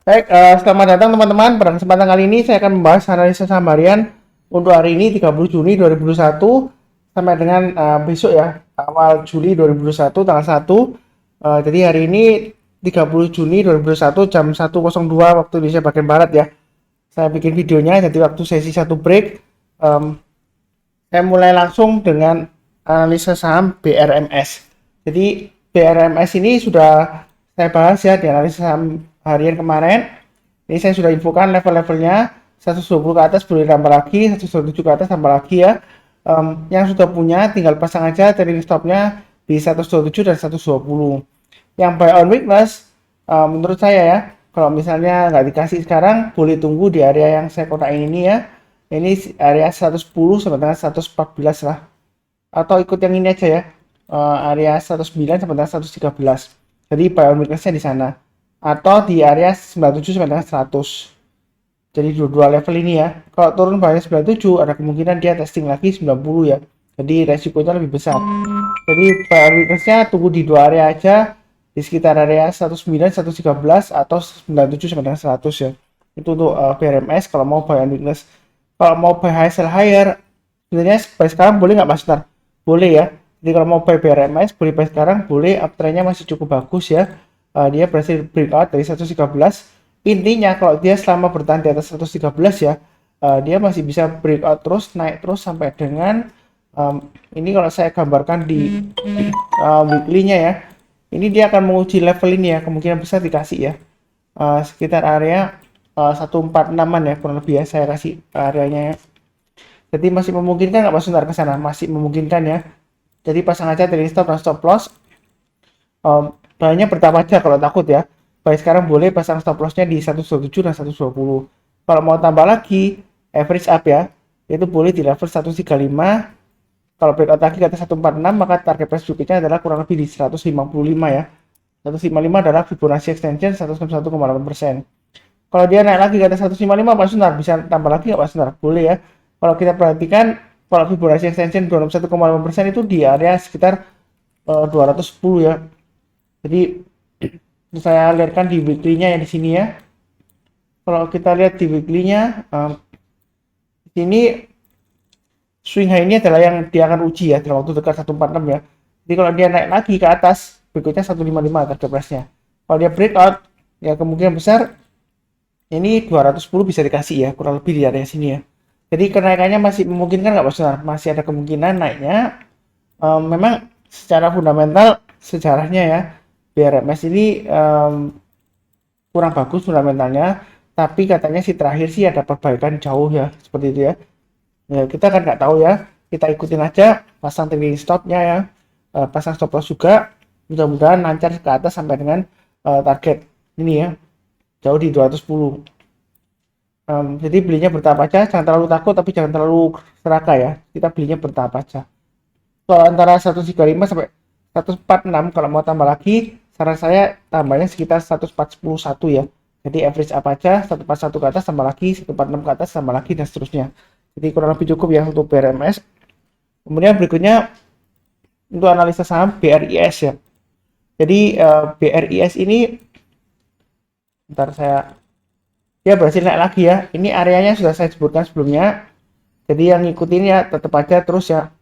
Baik, selamat datang teman-teman. Pada kesempatan kali ini saya akan membahas analisa saham harian untuk hari ini 30 Juni 2021 sampai dengan besok ya, awal Juli 2021 tanggal 1. Jadi hari ini 30 Juni 2021 jam 1.02 waktu Indonesia bagian Barat ya. Saya bikin videonya, jadi waktu sesi satu break. Saya mulai langsung dengan analisa saham BRMS. Jadi BRMS ini sudah saya bahas ya di analisa saham harian kemarin. Ini saya sudah infokan level-levelnya, 120 ke atas boleh tambah lagi, 127 ke atas tambah lagi ya. Yang sudah punya tinggal pasang aja trading stopnya di 127 dan 120. Yang buy on weakness, menurut saya ya, kalau misalnya nggak dikasih sekarang boleh tunggu di area yang saya kotakin ini ya. Ini area 110 sampai dengan 114 lah, atau ikut yang ini aja ya, area 109 sampai dengan 113. Jadi buy on weaknessnya di sana, atau di area 97 sampai dengan 100. Jadi dua level ini ya. Kalau turun pada 97 ada kemungkinan dia testing lagi 90 ya. Jadi resikonya lebih besar. Jadi buy on weaknessnya tunggu di dua area aja, di sekitar area 19 113 atau 97 sampai dengan 100 ya. Itu untuk PRMS kalau mau buy on weakness. Kalau mau buy high sell higher, sebenarnya buy sekarang boleh nggak Mas Tar? Boleh ya. Jadi kalau mau buy BRMS boleh buy sekarang, boleh. Uptrendnya masih cukup bagus ya. Dia berhasil breakout dari 113. Intinya kalau dia selama bertahan di atas 113 ya, dia masih bisa breakout terus, naik terus sampai dengan ini kalau saya gambarkan di weekly-nya ya. Ini dia akan menguji level ini ya, kemungkinan besar dikasih ya. Sekitar area 146-an ya kurang lebih ya, saya kasih areanya ya. Jadi masih memungkinkan nggak Mas Sundar ke sana? Masih memungkinkan ya. Jadi pasang aja trading stop dan stop loss. Bahannya bertahap aja kalau takut ya. Baik sekarang boleh pasang stop lossnya di 127 dan 120. Kalau mau tambah lagi average up ya, itu boleh di level 135. Kalau breakout lagi ke atas 146, maka target price berikutnya adalah kurang lebih di 155 ya. 155 adalah Fibonacci extension 161,8%. Kalau dia naik lagi ke atas 155 Pak Sunar, bisa tambah lagi nggak Pak Sunar? Boleh ya. Kalau kita perhatikan, kalau Fibonacci extension 261,8% itu di area sekitar 210 ya. Jadi saya lihatkan di weekly-nya ya di sini ya. Kalau kita lihat di weekly-nya, di sini swing high ini adalah yang dia akan uji ya dalam waktu dekat 146 ya. Jadi kalau dia naik lagi ke atas, berikutnya 155 target price-nya. Kalau dia breakout, ya kemungkinan besar ini 210 bisa dikasih ya, kurang lebih di area sini ya. Jadi kenaikannya masih memungkinkan nggak Mas Sunar? Masih ada kemungkinan naiknya. Memang secara fundamental sejarahnya ya, BRMS ini kurang bagus fundamentalnya, tapi katanya sih terakhir sih ada perbaikan jauh ya, seperti itu ya. Ya kita kan nggak tahu ya, kita ikutin aja, pasang trading stopnya ya, pasang stop loss juga, mudah-mudahan lancar ke atas sampai dengan target ini ya, jauh di 210. Jadi belinya bertahap aja, jangan terlalu takut tapi jangan terlalu serakah ya, kita belinya bertahap aja. Kalau antara 135 sampai 146, kalau mau tambah lagi saran saya tambahnya sekitar 1411 ya. Jadi average apa aja, 141 ke atas tambah lagi, 146 ke atas tambah lagi, dan seterusnya. Jadi kurang lebih cukup ya untuk BRMS. Kemudian berikutnya untuk analisa saham BRIS ya. Jadi BRIS ini, bentar dia berhasil naik lagi ya. Ini areanya sudah saya sebutkan sebelumnya. Jadi yang ngikutin ya tetap aja terus ya.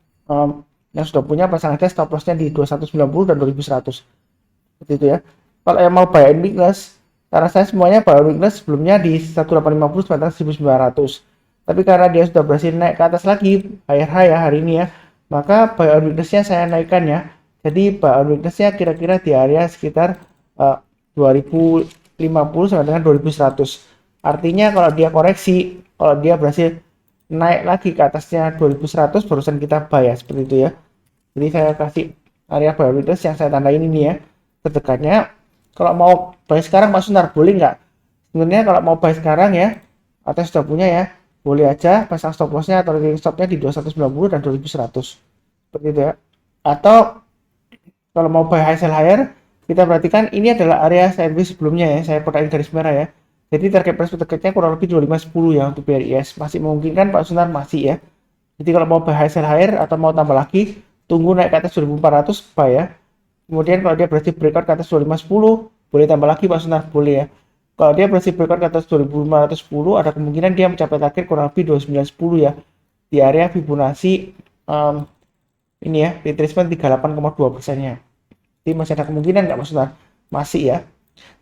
Yang sudah punya pasang aja stop lossnya di 2190 dan 2100. Seperti itu ya. Kalau yang mau buy and weakness, karena saya semuanya buy and weakness sebelumnya di 1850 sampai 1900. Tapi karena dia sudah berhasil naik ke atas lagi high ya hari ini ya, maka buy on weakness-nya saya naikkan ya. Jadi buy on weakness-nya kira-kira di area sekitar 2050 sampai dengan 2100. Artinya kalau dia koreksi, kalau dia berhasil naik lagi ke atasnya 2100, barusan kita buy ya, seperti itu ya. Jadi saya kasih area buy on weakness yang saya tandain ini ya, terdekatnya. Kalau mau buy sekarang Mas Sunar boleh nggak? Sebenarnya kalau mau buy sekarang ya, atau sudah punya ya, boleh aja pasang stop lossnya atau trading stopnya di 2190 dan 2100, seperti itu ya. Atau kalau mau buy high sell higher, kita perhatikan ini adalah area sideways sebelumnya ya, saya kotakin garis merah ya. Jadi target price terdekatnya kurang lebih 2510 ya untuk BRIS. Masih memungkinkan Pak Sunar, masih ya. Jadi kalau mau buy high sell higher atau mau tambah lagi, tunggu naik ke atas 2400 buy ya. Kemudian kalau dia berhasil breakout ke atas 2510, boleh tambah lagi Pak Sunar, boleh ya. Kalau dia berhasil breakout ke atas 2510, ada kemungkinan dia mencapai target kurang lebih 2910 ya, di area Fibonacci ini ya, retracement 38,2%-nya. Jadi masih ada kemungkinan nggak maksudnya? Masih ya.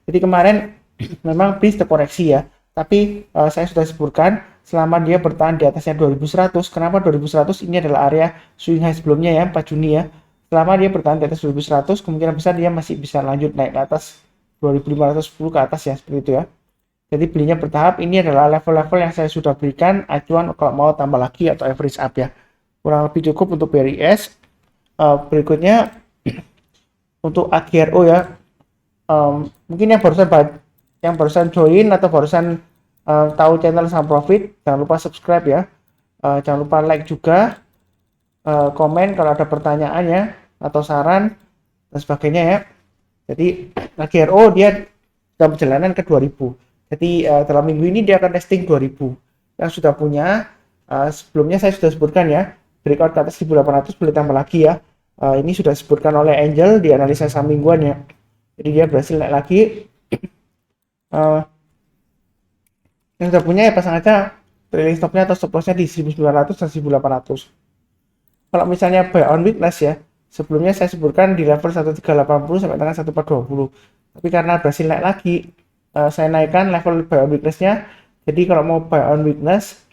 Jadi kemarin memang bis terkoreksi ya, tapi saya sudah sebutkan selama dia bertahan di atasnya 2100. Kenapa 2100? Ini adalah area swing high sebelumnya ya, 4 Juni ya. Selama dia bertahan di atas 2100, kemungkinan besar dia masih bisa lanjut naik ke atas 2510 ke atas ya, seperti itu ya. Jadi belinya bertahap. Ini adalah level-level yang saya sudah berikan acuan kalau mau tambah lagi atau average up ya. Kurang lebih cukup untuk BRIS. Berikutnya untuk AGRO ya. Mungkin yang barusan join atau barusan tahu channel Saham Profit, jangan lupa subscribe ya. Jangan lupa like juga, komen kalau ada pertanyaannya atau saran dan sebagainya ya. Jadi AGRO dia dalam perjalanan ke 2000. Jadi dalam minggu ini dia akan testing 2000. Yang sudah punya sebelumnya saya sudah sebutkan ya, breakout ke atas 1800 boleh tambah lagi ya. Ini sudah disebutkan oleh Angel di analisa saham mingguan ya. Jadi dia berhasil naik lagi. Yang sudah punya ya pasang aja trailing stopnya atau stop lossnya di 1900 dan 1800. Kalau misalnya buy on weakness ya, sebelumnya saya sebutkan di level 1380 sampai dengan 1420. Tapi karena berhasil naik lagi, saya naikkan level buy on weakness-nya. Jadi kalau mau buy on weakness,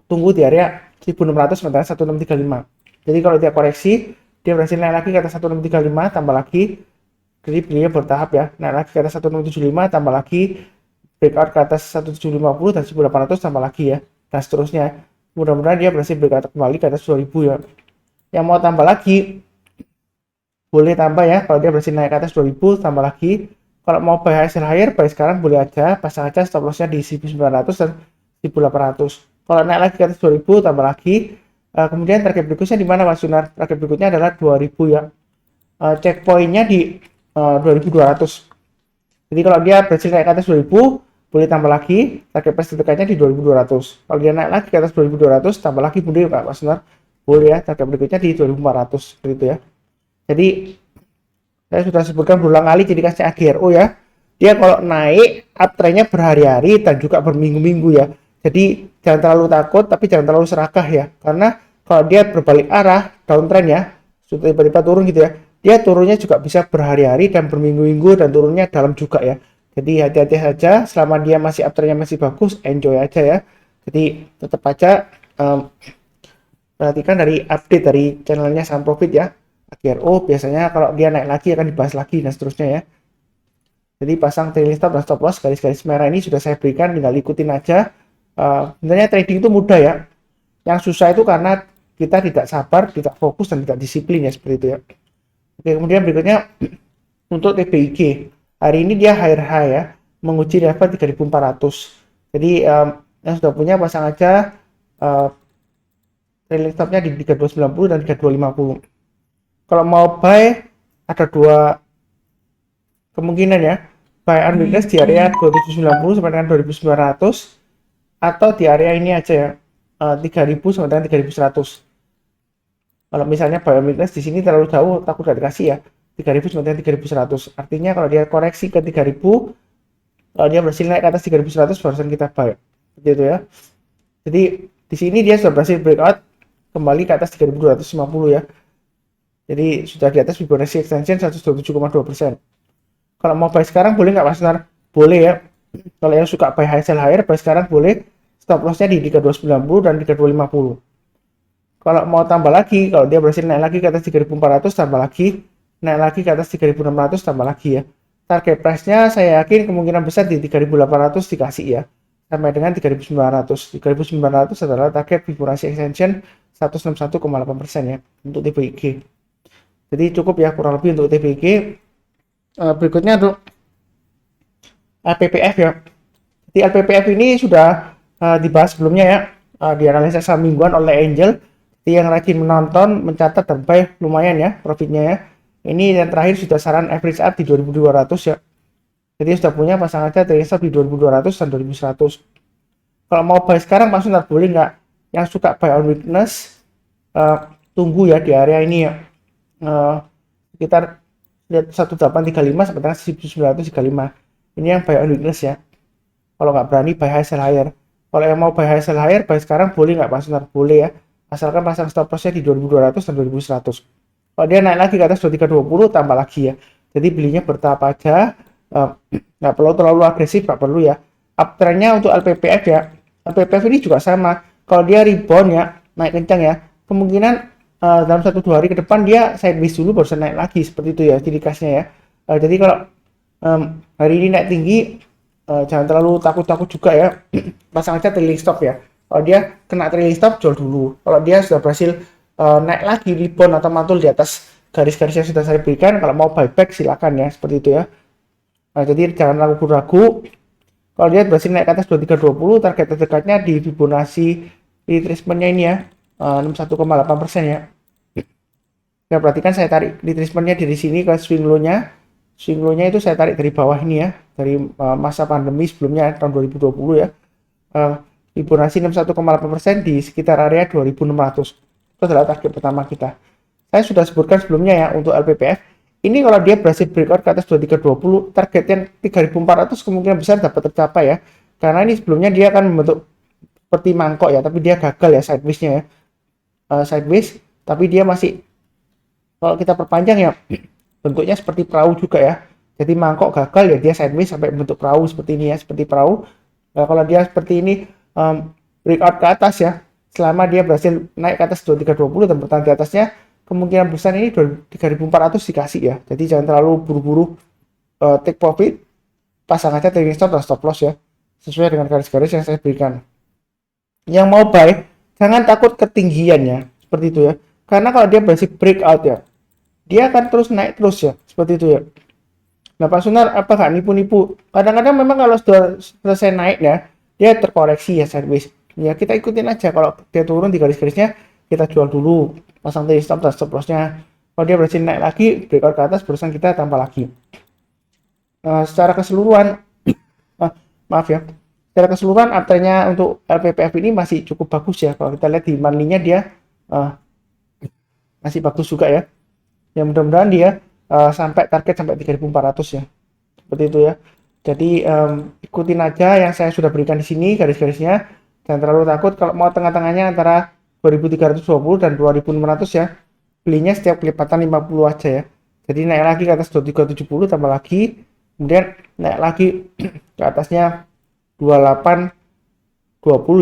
tunggu di area 1600 sampai dengan 1635. Jadi kalau dia koreksi, dia berhasil naik lagi ke atas 1635, tambah lagi. Jadi belinya bertahap ya, naik lagi ke atas 1675, tambah lagi, breakout ke atas 1750 dan 1800 tambah lagi ya, dan seterusnya. Mudah-mudahan dia berhasil breakout kembali ke atas 2000 ya. Yang mau tambah lagi, boleh tambah ya, kalau dia berhasil naik ke atas 2000, tambah lagi. Kalau mau buy hasil higher, buy sekarang boleh aja, pasang aja stop lossnya di 1900 dan 1800. Kalau naik lagi ke atas 2000, tambah lagi. Kemudian target berikutnya di mana Mas Sunar? Target berikutnya adalah 2000 ya. Checkpointnya di 2200. Jadi kalau dia berhasil naik ke atas 2000, boleh tambah lagi, target price terdekatnya di 2200. Kalau dia naik lagi ke atas 2200, tambah lagi boleh nggak Mas Sunar? Boleh ya, target berikutnya di 2400 seperti itu ya. Jadi saya sudah sebutkan berulang kali jadi kasih AGRO ya. Dia kalau naik uptrendnya berhari-hari dan juga berminggu-minggu ya. Jadi jangan terlalu takut tapi jangan terlalu serakah ya. Karena kalau dia berbalik arah downtrend ya, sudah tiba-tiba turun gitu ya, dia turunnya juga bisa berhari-hari dan berminggu-minggu dan turunnya dalam juga ya. Jadi hati-hati saja, selama dia masih uptrendnya masih bagus, enjoy aja ya. Jadi tetap aja perhatikan dari update dari channelnya Saham Profit ya. AGRO biasanya kalau dia naik lagi akan dibahas lagi dan seterusnya ya. Jadi pasang trailing stop dan stop loss garis-garis merah ini sudah saya berikan, tinggal ikutin aja. Sebenarnya trading itu mudah ya. Yang susah itu karena kita tidak sabar, tidak fokus dan tidak disiplin ya, seperti itu ya. Oke, kemudian berikutnya untuk TBIG. Hari ini dia higher high ya, menguji level 3400. Jadi yang sudah punya pasang aja trailing stopnya di 3290 dan 3250. Kalau mau buy ada dua kemungkinan ya, buy on weakness di area 2790 sampai dengan 2900 atau di area ini aja ya, 3000 sampai dengan 3100. Kalau misalnya buy on weakness di sini terlalu jauh, takut gak dikasih ya, 3000 sampai dengan 3100. Artinya kalau dia koreksi ke 3000, kalau dia berhasil naik ke atas 3100 barusan kita buy, gitu ya. Jadi di sini dia sudah berhasil breakout kembali ke atas 3250 ya. Jadi sudah di atas Fibonacci extension 127,2%. Kalau mau buy sekarang boleh nggak Mas Nar? Boleh ya. Kalau yang suka buy high sell higher, buy sekarang boleh. Stop lossnya di 3290 dan 3250. Kalau mau tambah lagi, kalau dia berhasil naik lagi ke atas 3400, tambah lagi. Naik lagi ke atas 3600, tambah lagi ya. Target price-nya saya yakin kemungkinan besar di 3800 dikasih ya. Sampai dengan 3900. 3900 adalah target Fibonacci extension 161,8% ya untuk TBIG. Jadi cukup ya kurang lebih untuk TBIG. Berikutnya untuk LPPF ya. Di LPPF ini sudah dibahas sebelumnya ya, di analisa saham mingguan oleh Angel. Jadi yang rajin menonton, mencatat dan buy lumayan ya profitnya ya. Ini yang terakhir sudah saran average up di 2200 ya. Jadi sudah punya pasang aja trailing stop di 2200 dan 2100. Kalau mau buy sekarang langsung boleh nggak? Yang suka buy on weakness, tunggu ya di area ini ya. Sekitar 1835 sampai dengan 1935. Ini yang buy on weakness ya. Kalau nggak berani buy high sell higher. Kalau yang mau buy high sell higher, buy sekarang boleh nggak Pak Sunar? Boleh ya. Asalkan pasang stop lossnya di 2200 dan 2100. Kalau dia naik lagi ke atas 2320 tambah lagi ya. Jadi belinya bertahap aja. Nggak perlu terlalu agresif, nggak perlu ya. Uptrendnya untuk LPPF ya. LPPF ini juga sama. Kalau dia rebound ya, naik kencang ya, kemungkinan dalam 1-2 hari ke depan dia sideways dulu baru naik lagi seperti itu ya ciri khasnya ya. Jadi kalau hari ini naik tinggi, jangan terlalu takut-takut juga ya. Pasang aja trailing stop ya. Kalau dia kena trailing stop, jual dulu. Kalau dia sudah berhasil naik lagi rebound atau mantul di atas garis-garis yang sudah saya berikan, kalau mau buyback silakan ya, seperti itu ya. Jadi jangan ragu-ragu. Kalau dia berhasil naik ke atas 2320, target terdekatnya di Fibonacci retracementnya ini ya, 61,8% ya. Ya perhatikan saya tarik retracementnya dari sini ke swing low-nya. Swing low-nya itu saya tarik dari bawah ini ya, dari masa pandemi sebelumnya tahun 2020 ya. Fibonacci 61,8% di sekitar area 2600. Itu adalah target pertama kita. Saya sudah sebutkan sebelumnya ya untuk LPPF. Ini kalau dia berhasil breakout ke atas 2320, target yang 3400 kemungkinan besar dapat tercapai ya. Karena ini sebelumnya dia akan membentuk seperti mangkok ya, tapi dia gagal ya sideways-nya ya. Sideways, tapi dia masih, kalau kita perpanjang ya, bentuknya seperti perahu juga ya. Jadi mangkok gagal ya, dia sideways sampai bentuk perahu seperti ini ya, seperti perahu. Nah, kalau dia seperti ini breakout ke atas ya, selama dia berhasil naik ke atas 2320 dan bertahan di atasnya, kemungkinan besar ini 3400 dikasih ya. Jadi jangan terlalu buru-buru take profit, pasang aja trailing stop dan stop loss ya, sesuai dengan garis-garis yang saya berikan. Yang mau buy, jangan takut ketinggian ya, seperti itu ya. Karena kalau dia berhasil breakout ya, dia akan terus naik terus ya, seperti itu ya. Nah Pak Sunar, apa nggak nipu-nipu? Kadang-kadang memang kalau sudah selesai naik ya, dia terkoreksi ya sideways. Ya kita ikutin aja, kalau dia turun di garis-garisnya, kita jual dulu, pasang trailing stop dan stop lossnya. Kalau dia berhasil naik lagi, breakout ke atas, barusan kita tambah lagi. Secara keseluruhan, maaf ya, secara keseluruhan uptrendnya untuk LPPF ini masih cukup bagus ya. Kalau kita lihat di monthly-nya dia masih bagus juga ya. Ya mudah-mudahan dia sampai target sampai 3400 ya, seperti itu ya. Jadi ikutin aja yang saya sudah berikan di sini garis-garisnya. Jangan terlalu takut. Kalau mau tengah-tengahnya antara 2320 dan 2600 ya, belinya setiap kelipatan 50 aja ya. Jadi naik lagi ke atas 2370 tambah lagi, kemudian naik lagi ke atasnya 2820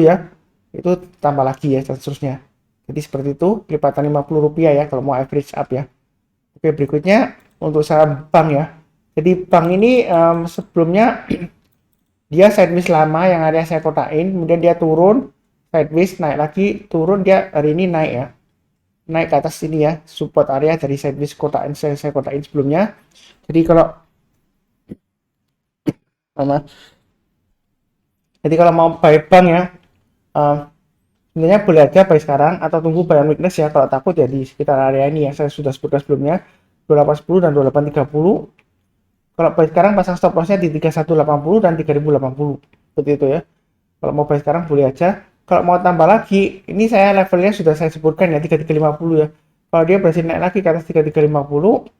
ya, itu tambah lagi ya, dan seterusnya. Jadi seperti itu, kelipatan 50 rupiah ya kalau mau average up ya. Oke, berikutnya untuk saham bank ya. Jadi bank ini sebelumnya dia sideways lama yang ada saya kotain, kemudian dia turun sideways, naik lagi, turun, dia hari ini naik ya, naik ke atas ini ya, support area dari sideways kotain saya kotain sebelumnya. Jadi kalau mau buy bank ya, sebenarnya boleh aja buy sekarang atau tunggu buy on weakness ya. Kalau takut ya di sekitar area ini ya, saya sudah sebutkan sebelumnya 2810 dan 2830. Kalau buy sekarang pasang stop lossnya di 3180 dan 3080 seperti itu ya. Kalau mau buy sekarang boleh aja. Kalau mau tambah lagi, ini saya levelnya sudah saya sebutkan ya, 3350 ya. Kalau dia berhasil naik lagi ke atas 3350,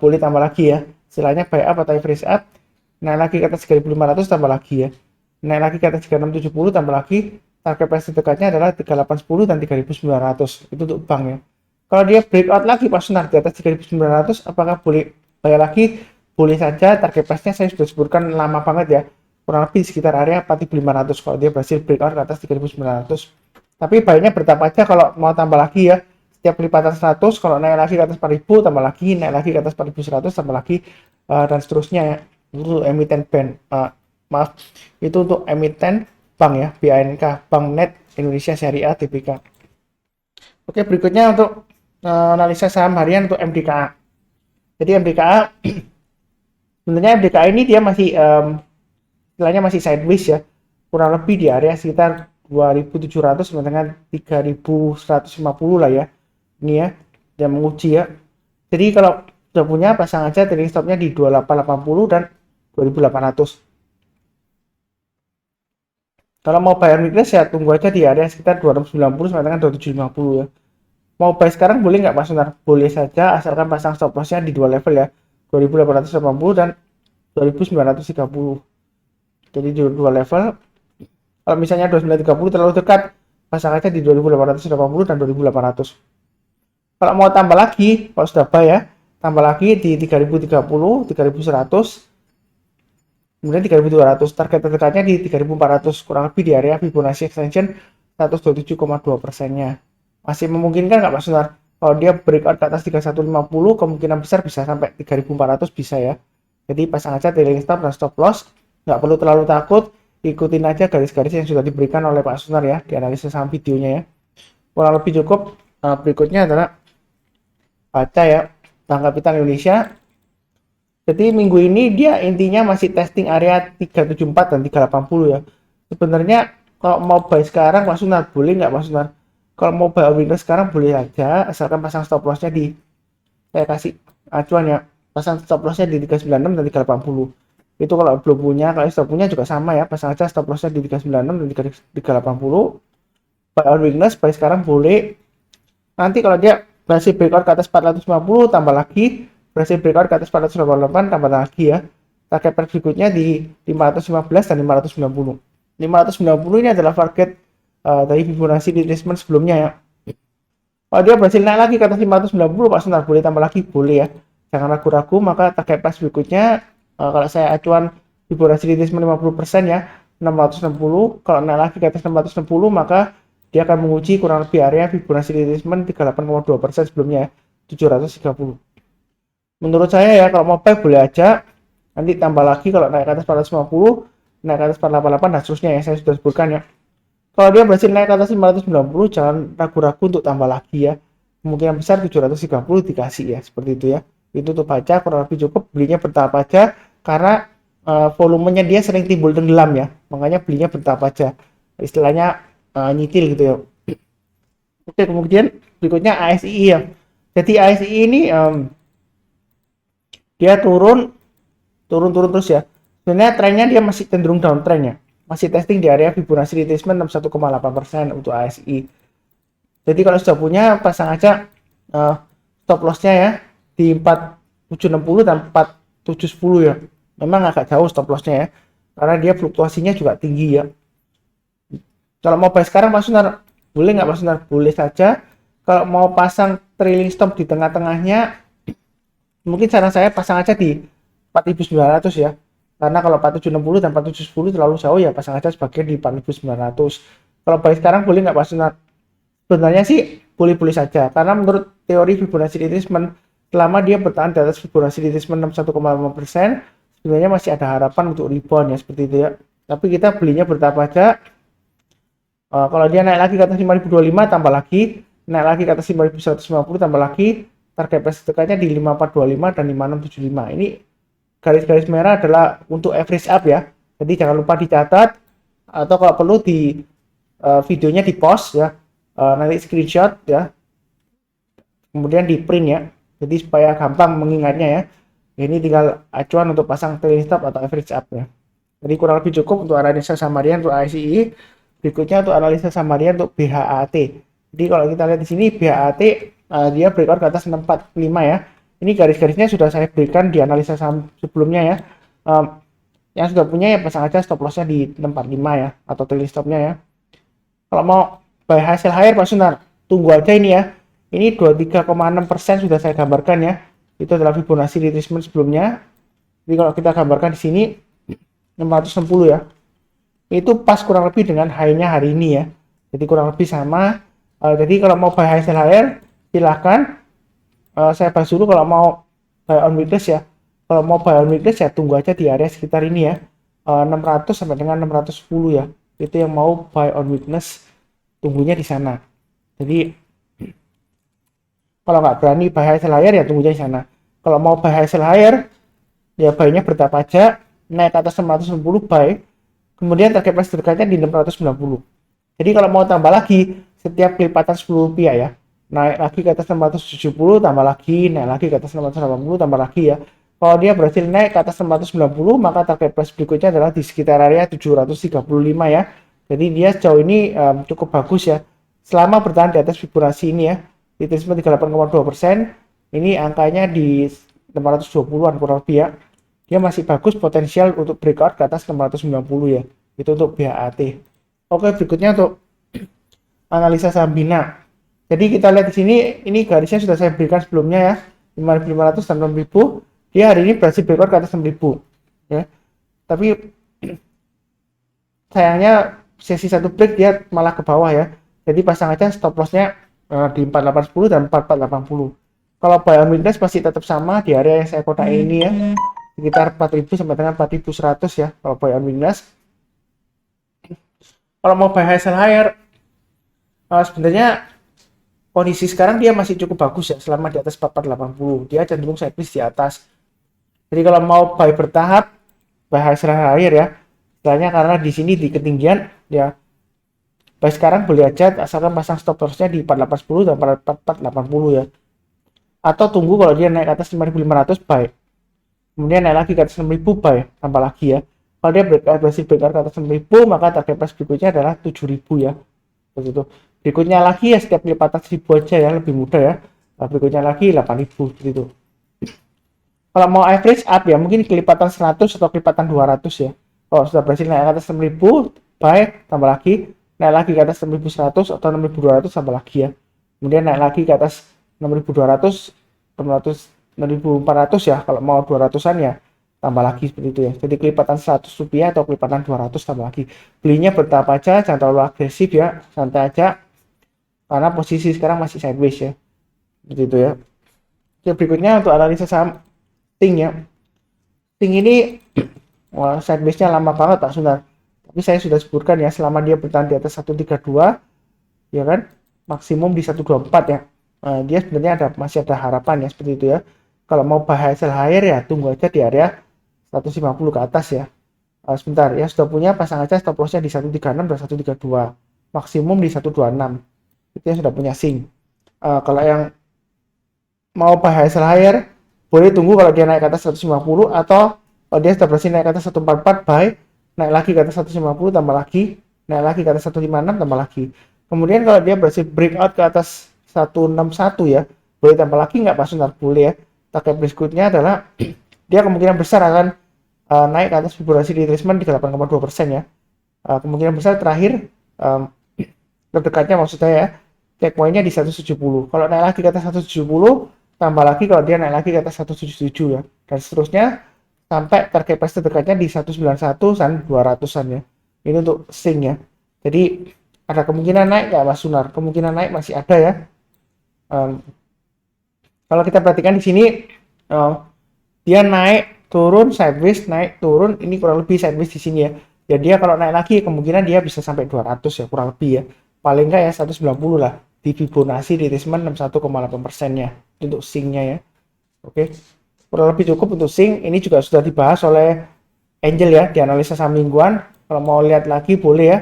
boleh tambah lagi ya. Istilahnya buy up atau average up. Naik lagi ke atas 3500 tambah lagi ya. Naik lagi ke atas 3670 tambah lagi. Target price terdekatnya adalah 3810 dan 3900. Itu untuk bank ya. Kalau dia breakout lagi Pak Sunar di atas 3900, apakah boleh bayar lagi? Boleh saja. Target price-nya saya sudah sebutkan lama banget ya, kurang lebih sekitar area 4500 kalau dia berhasil breakout ke atas 3900. Tapi baiknya bertahap aja. Kalau mau tambah lagi ya, setiap kelipatan 100, kalau naik lagi ke atas 4000 tambah lagi, naik lagi ke atas 4100 tambah lagi, dan seterusnya ya. Itu emiten bank, maaf, itu untuk emiten bank ya, BANK, Bank Net Indonesia Syariah Tbk. Oke, berikutnya untuk analisa saham harian untuk MDKA. Jadi MDKA sebenarnya MDKA ini dia masih istilahnya masih sideways ya, kurang lebih di area sekitar 2700 sampai dengan 3150 lah ya. Ini ya, dia menguji ya. Jadi kalau sudah punya, pasang aja trailing stopnya di 2880 dan 2800. Kalau mau bayar weakness ya tunggu aja di area sekitar 290 sampai dengan 2750 ya. Mau buy sekarang boleh nggak Pak Sunar? Boleh saja, asalkan pasang stop lossnya di dua level ya, 2880 dan 2930. Jadi di dua level. Kalau misalnya 2930 terlalu dekat, pasang aja di 2880 dan 2800. Kalau mau tambah lagi, kalau sudah buy ya, tambah lagi di 3030, 3100, kemudian 3200. Target terdekatnya di 3400, kurang lebih di area Fibonacci extension 127,2%-nya. Masih memungkinkan nggak Mas Sunar? Kalau dia breakout ke atas 3150, kemungkinan besar bisa sampai 3400 bisa ya. Jadi pasang aja trailing stop dan stop loss, nggak perlu terlalu takut, ikutin aja garis-garis yang sudah diberikan oleh Pak Sunar ya di analisis saham videonya ya. Kurang lebih cukup. Berikutnya adalah baca ya Bank Kapital Indonesia. Jadi minggu ini dia intinya masih testing area 374 dan 380 ya. Sebenarnya kalau mau buy sekarang Mas Sunar boleh nggak Mas Sunar? Kalau mau buy on weakness sekarang boleh aja, asalkan pasang stop lossnya di, saya kasih acuan ya, pasang stop lossnya di 396 dan 380. Itu kalau belum punya, kalau sudah punya juga sama ya, pasang aja stop lossnya di 396 dan 380. Buy on weakness, buy sekarang boleh. Nanti kalau dia berhasil breakout ke atas 450 tambah lagi, berhasil breakout ke atas 488 tambah lagi ya. Target berikutnya di 515 dan 590. 590 ini adalah target dari Fibonacci retracement sebelumnya ya. Kalau dia berhasil naik lagi ke atas 590, Pak Sunar boleh tambah lagi, boleh ya. Jangan ragu-ragu, maka target price berikutnya kalau saya acuan Fibonacci retracement 50% ya, 660. Kalau naik lagi ke atas 660, maka dia akan menguji kurang lebih area Fibonacci retracement 38,2% sebelumnya ya, 730. Menurut saya ya, kalau mau buy boleh aja, nanti tambah lagi kalau naik ke atas 450, naik ke atas 488 dan seterusnya ya, saya sudah sebutkan ya. Kalau dia berhasil naik ke atas 590, jangan ragu-ragu untuk tambah lagi ya. Kemungkinan besar 730 dikasih ya, seperti itu ya. Itu untuk baca kurang lebih cukup, belinya bertahap aja karena volumenya dia sering timbul tenggelam ya. Makanya belinya bertahap aja. Istilahnya nyitil gitu ya. Oke, kemudian berikutnya ASI ya. Jadi ASI ini dia turun terus ya. Sebenarnya trennya dia masih cenderung downtrend ya. Masih testing di area Fibonacci retracement 61,8% untuk ASI. Jadi kalau sudah punya, pasang aja stop lossnya ya di 4760 dan 4710 ya. Memang agak jauh stop lossnya ya, karena dia fluktuasinya juga tinggi ya. Kalau mau buy sekarang Mas Sunar, boleh nggak Mas Sunar? Boleh saja. Kalau mau pasang trailing stop di tengah-tengahnya, mungkin saran saya pasang aja di 4900 ya. Karena kalau 4760 dan 4710 terlalu jauh ya, pasang aja sebagian di 4900. Kalau buy sekarang boleh nggak Mas Sunar? Sebenarnya sih boleh-boleh saja, karena menurut teori Fibonacci retracement, selama dia bertahan di atas Fibonacci retracement 61,5%, sebenarnya masih ada harapan untuk rebound ya, seperti itu ya. Tapi kita belinya bertahap aja. Kalau dia naik lagi ke atas 5025 tambah lagi, naik lagi ke atas 5150 tambah lagi, target price dekatnya di 5425 dan 5675. Ini garis-garis merah adalah untuk average up ya. Jadi jangan lupa dicatat, atau kalau perlu di videonya di post ya, nanti screenshot ya, kemudian di print ya. Jadi supaya gampang mengingatnya ya. Ini tinggal acuan untuk pasang trailing stop atau average up ya. Jadi kurang lebih cukup untuk analisa samarian untuk ASI. Berikutnya untuk analisa samarian untuk BHAT. Jadi kalau kita lihat di sini BHAT dia breakout ke atas 645 ya. Ini garis-garisnya sudah saya berikan di analisa saham sebelumnya ya. Yang sudah punya ya pasang aja stop lossnya di 645 ya, atau trailing stopnya ya. Kalau mau buy hasil higher Pak Sunar, tunggu aja ini ya. Ini 23,6% sudah saya gambarkan ya. Itu adalah Fibonacci retracement sebelumnya. Jadi kalau kita gambarkan di sini 660 ya. Itu pas kurang lebih dengan high-nya hari ini ya. Jadi kurang lebih sama. Jadi kalau mau buy hasil higher silahkan. Saya bahas dulu kalau mau buy on weakness ya. Kalau mau buy on weakness ya tunggu aja di area sekitar ini ya. 600 sampai dengan 610 ya. Itu yang mau buy on weakness, tunggunya di sana. Jadi kalau nggak berani buy hasil higher ya tunggunya di sana. Kalau mau buy hasil higher ya buy-nya bertahap aja, naik ke atas 660 buy. Kemudian target price dekatnya di 690. Jadi kalau mau tambah lagi setiap kelipatan 10 rupiah ya. Naik lagi ke atas 670 tambah lagi, naik lagi ke atas 680 tambah lagi ya. Kalau dia berhasil naik ke atas 690, maka target price berikutnya adalah di sekitar area 735 ya. Jadi dia sejauh ini cukup bagus ya. Selama bertahan di atas Fibonacci ini ya, di 38,2%, ini angkanya di 820-an kurang lebih ya. Di dia masih bagus, potensial untuk breakout ke atas 690 ya. Itu untuk BHAT. Oke, berikutnya untuk analisa saham Bina. Jadi kita lihat di sini, ini garisnya sudah saya berikan sebelumnya ya, 5.500 dan 6.000. Dia hari ini berhasil breakout ke atas 6.000 ya. Tapi sayangnya sesi satu break dia malah ke bawah ya. Jadi pasang aja stop lossnya di 4810 dan 4480. Kalau buy on weakness masih tetap sama di area yang saya kotak ini ya, sekitar 4000 sampai dengan 4100 ya kalau buy on weakness. Kalau mau buy high sell higher, sebenarnya kondisi sekarang dia masih cukup bagus ya, selama di atas 4480 dia cenderung sideways di atas. Jadi kalau mau buy bertahap, buy high sell higher ya, istilahnya karena di sini di ketinggian ya, buy sekarang boleh aja asalkan pasang stop lossnya di 4810 dan 4480 ya. Atau tunggu kalau dia naik ke atas 5.500 buy, kemudian naik lagi ke atas 6.000 buy, tambah lagi ya. Kalau dia berhasil breakout ke atas 6.000, maka target price berikutnya adalah 7.000 ya. Begitu. Berikutnya lagi ya setiap lipatan 1000 aja ya, lebih mudah ya. Berikutnya lagi 8.000 gitu. Kalau mau average up ya mungkin kelipatan 100 atau kelipatan 200 ya. Kalau sudah berhasil naik ke atas 6.000 buy, tambah lagi, naik lagi ke atas 6.100 atau 6.200 tambah lagi ya. Kemudian naik lagi ke atas 6.200, 6.400 ya, kalau mau 200-an ya tambah lagi seperti itu ya. Jadi kelipatan 100 rupiah atau kelipatan 200 tambah lagi. Belinya bertahap aja, jangan terlalu agresif ya, santai aja. Karena posisi sekarang masih sideways ya. Seperti itu ya. Oke, berikutnya untuk analisa saham Ting ya. Ting ini wah, sideways-nya lama banget Pak Sunar. Tapi saya sudah sebutkan ya, selama dia bertahan di atas 132 ya kan, maksimum di 124 ya. Dia sebenarnya masih ada harapan ya seperti itu ya. Kalau mau buy high sell higher ya tunggu aja di area 150 ke atas ya. Sebentar ya, sudah punya pasang aja stop lossnya di 136 dan 132, maksimum di 126. Itu yang sudah punya sing. Kalau yang mau buy high sell higher boleh tunggu kalau dia naik ke atas 150, atau kalau dia sudah berhasil naik ke atas 144 buy, naik lagi ke atas 150 tambah lagi, naik lagi ke atas 156 tambah lagi. Kemudian kalau dia berhasil breakout ke atas 161 ya, boleh tambah lagi nggak Pak Sunar? Boleh ya. Target berikutnya adalah dia kemungkinan besar akan naik ke atas Fibonacci retracement di 8,2% ya. Kemungkinan besar terakhir terdekatnya maksud saya ya, check point-nya di 170. Kalau naik lagi ke atas 170, tambah lagi kalau dia naik lagi ke atas 177 ya. Dan seterusnya sampai target price terdekatnya di 191 dan 200-an ya. Ini untuk sing ya. Jadi ada kemungkinan naik nggak Mas Sunar? Kemungkinan naik masih ada ya. Kalau kita perhatikan di sini dia naik turun sideways, naik turun, ini kurang lebih sideways di sini ya. Ya dia kalau naik lagi kemungkinan dia bisa sampai 200 ya, kurang lebih ya, paling enggak ya 190 lah di Fibonacci retracement 61,8% nya untuk sing-nya ya. Oke, kurang lebih cukup untuk sing. Ini juga sudah dibahas oleh Angel ya di analisa saham mingguan. Kalau mau lihat lagi boleh ya.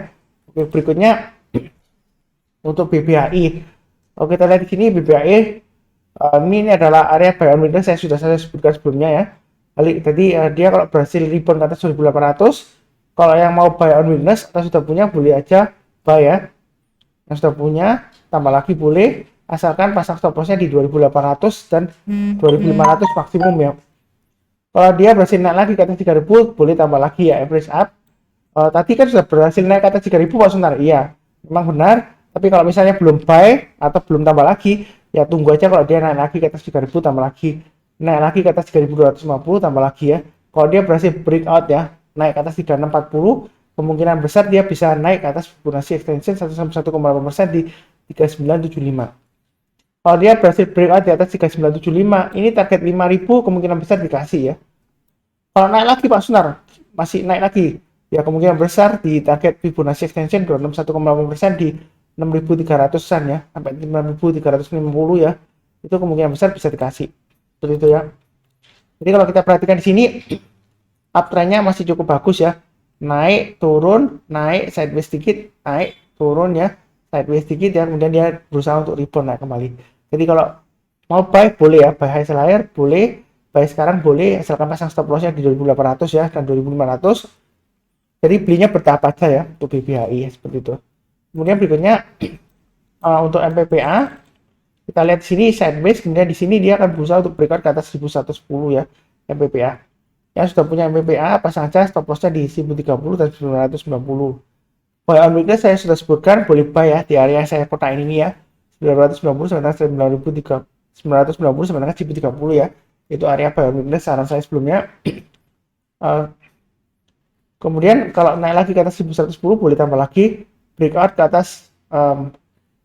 Oke, berikutnya untuk BBHI. Oke, kita lihat di sini BBHI. Ini adalah area buy on weakness saya sudah sebutkan sebelumnya ya. Tadi dia kalau berhasil rebound ke atas 1800, kalau yang mau buy on weakness atau sudah punya boleh aja buy ya. Yang sudah punya tambah lagi boleh, asalkan pasang stop lossnya di 2800 dan 2500 maksimum ya. Kalau dia berhasil naik lagi ke atas 3000 boleh tambah lagi ya, average up. Tadi kan sudah berhasil naik ke atas 3000 Pak Sunar. Iya, memang benar. Tapi kalau misalnya belum buy atau belum tambah lagi, ya tunggu aja kalau dia naik lagi ke atas 3000 tambah lagi. Naik lagi ke atas 3250 tambah lagi ya. Kalau dia berhasil breakout ya, naik ke atas 3640, kemungkinan besar dia bisa naik ke atas Fibonacci extension 1,8% di 3975. Kalau dia berhasil breakout di atas 3975, ini target 5000 kemungkinan besar dikasih ya. Kalau naik lagi Pak Sunar, masih naik lagi. Ya kemungkinan besar di target Fibonacci extension 261,8% di 6.300-an ya, sampai 6.350 ya. Itu kemungkinan besar bisa dikasih. Seperti itu ya. Jadi kalau kita perhatikan di sini, uptrend-nya masih cukup bagus ya. Naik, turun, naik, sideways sedikit, naik, turun ya, sideways sedikit ya, kemudian dia berusaha untuk rebound naik kembali. Jadi kalau mau buy boleh ya, buy high sell higher boleh, buy sekarang boleh, asalkan pasang stop loss-nya di 2800 ya dan 2500. Jadi belinya bertahap aja ya untuk BBHI ya, seperti itu. Kemudian berikutnya untuk MPPA, kita lihat di sini sideways, kemudian di sini dia akan berusaha untuk breakout ke atas 1110 ya MPPA. Yang sudah punya MPPA pasang aja stop lossnya di 1030 dan 990. Buy on weakness saya sudah sebutkan, boleh buy ya di area saya kotak ini ya, 990 sampai dengan 990 sampai dengan 1030 ya, itu area buy on weakness saran saya sebelumnya. Kemudian kalau naik lagi ke atas 1110 boleh tambah lagi breakout ke atas,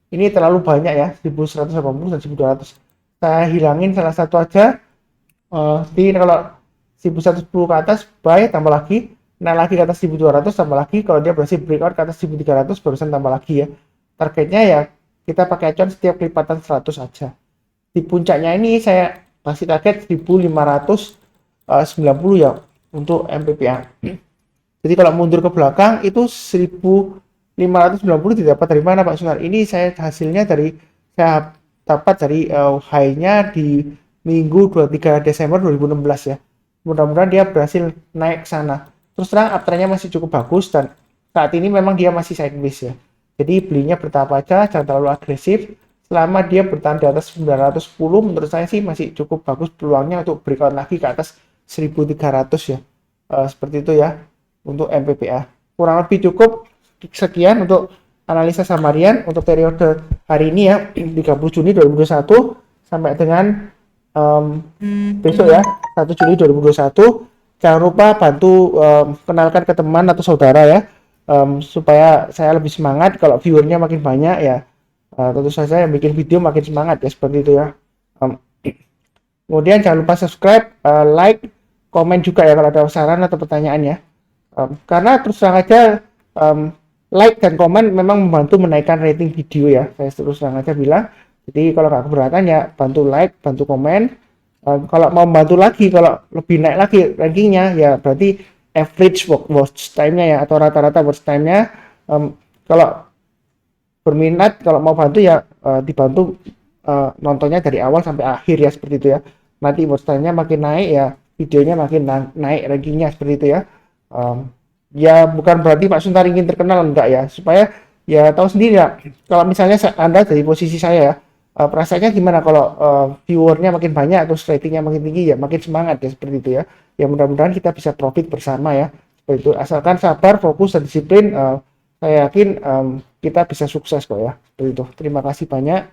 ini terlalu banyak ya, 1180 dan 1200. Saya hilangin salah satu aja. Jadi kalau 1110 ke atas buy, tambah lagi, naik lagi ke atas 1200 tambah lagi, kalau dia berhasil breakout ke atas 1300 barusan tambah lagi ya. Targetnya ya kita pakai acuan setiap kelipatan 100 aja. Di puncaknya ini saya masih target 1590 ya untuk MPPA. Jadi kalau mundur ke belakang itu 1590 didapat dari mana Pak Sunar? Ini saya hasilnya saya dapat dari high-nya di Minggu 23 Desember 2016 ya. Mudah-mudahan dia berhasil naik ke sana. Terus terang uptrend-nya masih cukup bagus dan saat ini memang dia masih sideways ya. Jadi belinya bertahap aja, jangan terlalu agresif. Selama dia bertahan di atas 910, menurut saya sih masih cukup bagus peluangnya untuk breakout lagi ke atas 1300 ya. Seperti itu ya untuk MPPA. Kurang lebih cukup sekian untuk analisa Samarian untuk periode hari ini ya, 30 Juni 2021 sampai dengan besok ya, 1 Juli 2021. Jangan lupa bantu kenalkan ke teman atau saudara ya, supaya saya lebih semangat. Kalau viewernya makin banyak ya, tentu saja yang bikin video makin semangat ya, seperti itu ya. Kemudian jangan lupa subscribe, like, komen juga ya kalau ada saran atau pertanyaan ya. Karena terus terang aja, like dan komen memang membantu menaikkan rating video ya, saya terus terang aja bilang. Jadi kalau nggak keberatan ya bantu like, bantu komen. Kalau mau bantu lagi, kalau lebih naik lagi rankingnya ya berarti average watch time-nya ya, atau rata-rata watch time-nya. Kalau berminat, kalau mau bantu ya dibantu nontonnya dari awal sampai akhir ya, seperti itu ya. Nanti watch time-nya makin naik ya, videonya makin naik rankingnya, seperti itu ya. Ya bukan berarti Pak Suntar ingin terkenal, enggak ya, supaya ya tahu sendiri ya, kalau misalnya Anda dari posisi saya ya, perasaannya gimana kalau viewernya makin banyak terus ratingnya makin tinggi, ya makin semangat ya, seperti itu ya. Ya mudah-mudahan kita bisa profit bersama ya, seperti itu. Asalkan sabar, fokus, dan disiplin, saya yakin kita bisa sukses kok ya, seperti itu. Terima kasih banyak.